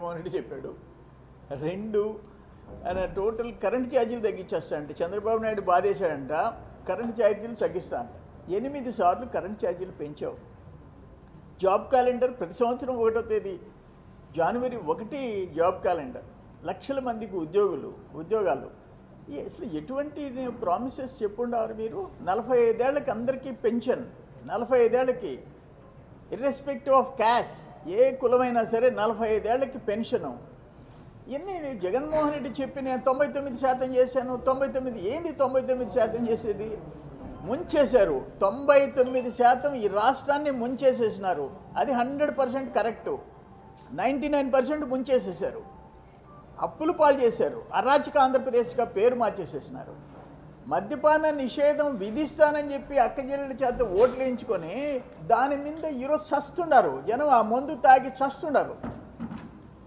జగన్మోహన్ రెడ్డి చెప్పాడు. 2 ఆయన total current ఛార్జీలు తగ్గించేస్తాడంట. చంద్రబాబు నాయుడు బాధేశాడంట, కరెంట్ ఛార్జీలు తగ్గిస్తా అంట. 8 సార్లు కరెంట్ ఛార్జీలు పెంచావు. జాబ్ క్యాలెండర్ ప్రతి సంవత్సరం 1వ తేదీ జనవరి 1 జాబ్ క్యాలెండర్, లక్షల మందికి ఉద్యోగాలు. అసలు ఎటువంటి ప్రామిసెస్ చెప్పుండవారు మీరు? 45 ఏళ్ళకి అందరికీ పెన్షన్, 45 ఏళ్ళకి ఇర్రెస్పెక్టివ్ ఆఫ్ క్యాస్ట్, ఏ కులమైనా సరే 45 ఏళ్ళకి పెన్షను. ఇవన్నీ జగన్మోహన్ రెడ్డి చెప్పి నేను 99% చేశాను. 99 ఏంది 99% చేసేది? ముంచేశారు. 99% ఈ రాష్ట్రాన్ని ముంచేసేసినారు. అది 100% కరెక్టు. 99% ముంచేసేసారు. అప్పులు పాలు చేశారు. అరాచక ఆంధ్రప్రదేశ్గా పేరు మార్చేసేసినారు. మద్యపాన నిషేధం విధిస్తానని చెప్పి అక్కచెల్లెల చేత ఓట్లు వేయించుకొని దాని మీద ఈరోజు చస్తున్నారు జనం. ఆ మందు తాగి చస్తున్నారు.